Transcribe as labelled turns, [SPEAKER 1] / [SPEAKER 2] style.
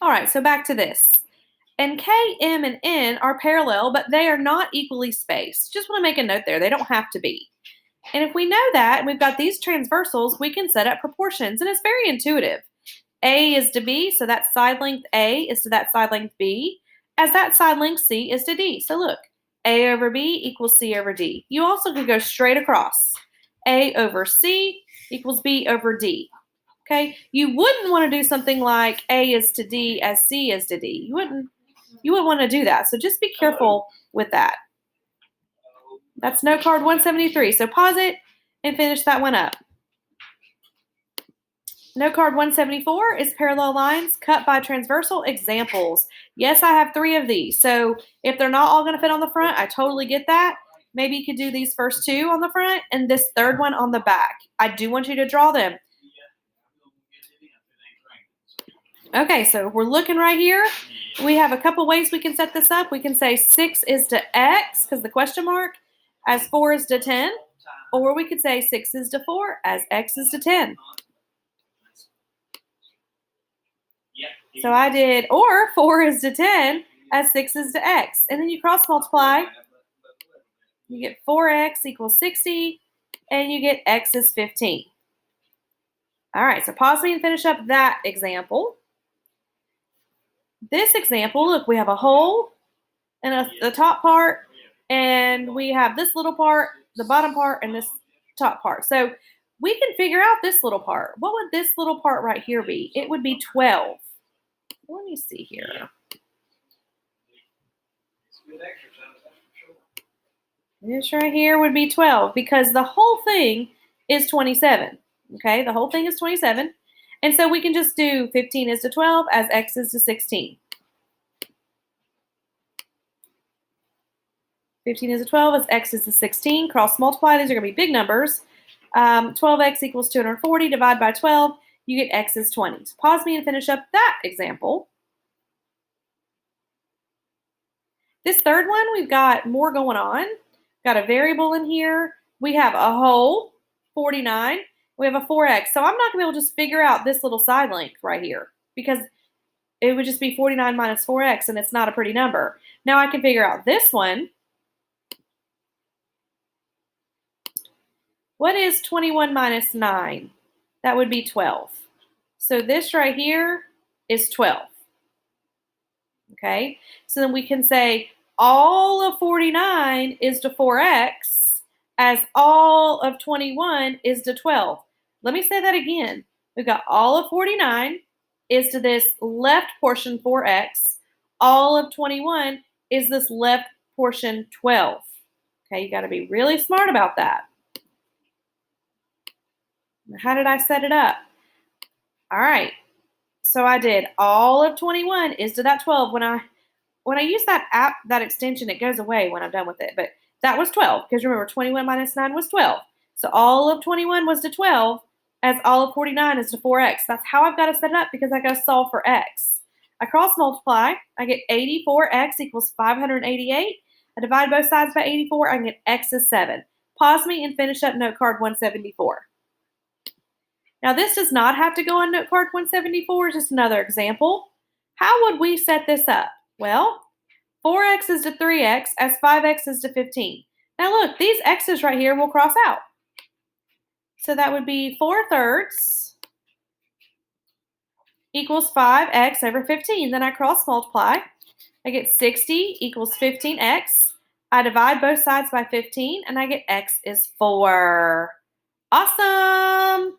[SPEAKER 1] All right, so back to this. And K, M, and N are parallel, but they are not equally spaced. Just want to make a note there. They don't have to be. And if we know that, and we've got these transversals, we can set up proportions, and it's very intuitive. A is to B, so that side length A is to that side length B, as that side length C is to D. So look, A over B equals C over D. You also could go straight across. A over C equals B over D. Okay, you wouldn't want to do something like A is to D as C is to D. You wouldn't want to do that. So just be careful with that. That's note card 173. So pause it and finish that one up. Note card 174 is parallel lines cut by transversal examples. Yes, I have 3 of these. So if they're not all going to fit on the front, I totally get that. Maybe you could do these first 2 on the front and this third one on the back. I do want you to draw them. Okay, so we're looking right here. We have a couple ways we can set this up. We can say 6 is to x, because the question mark, as 4 is to 10. Or we could say 6 is to 4 as x is to 10. So I did, or 4 is to 10 as 6 is to x. And then you cross multiply. You get 4x equals 60, and you get x is 15. All right, so pause me and finish up that example. This example, look, we have a hole and the top part, and we have this little part, the bottom part, and this top part. So we can figure out this little part. What would this little part right here be? It would be 12. Let me see here. This right here would be 12 because the whole thing is 27. Okay, the whole thing is 27. And so we can just do 15 is to 12 as x is to 16. 15 is to 12 as x is to 16. Cross multiply. These are going to be big numbers. 12x equals 240. Divide by 12. You get x is 20. So pause me and finish up that example. This third one, we've got more going on. Got a variable in here. We have a whole, 49. We have a 4x. So I'm not going to be able to just figure out this little side length right here because it would just be 49 minus 4x, and it's not a pretty number. Now I can figure out this one. What is 21 minus 9? That would be 12. So this right here is 12. Okay, so then we can say all of 49 is to 4x as all of 21 is to 12. Let me say that again. We've got all of 49 is to this left portion 4x. All of 21 is this left portion 12. Okay, you got to be really smart about that. How did I set it up? All right. So I did all of 21 is to that 12. When I use that extension, it goes away when I'm done with it. But that was 12 because remember 21 minus 9 was 12. So all of 21 was to 12 as all of 49 is to 4x. That's how I've got to set it up because I got to solve for x. I cross multiply. I get 84x equals 588. I divide both sides by 84. I can get x is 7. Pause me and finish up note card 174. Now, this does not have to go on note card 174, just another example. How would we set this up? Well, 4x is to 3x as 5x is to 15. Now, look, these x's right here will cross out. So that would be 4/3 equals 5x over 15. Then I cross multiply. I get 60 equals 15x. I divide both sides by 15, and I get x is 4. Awesome!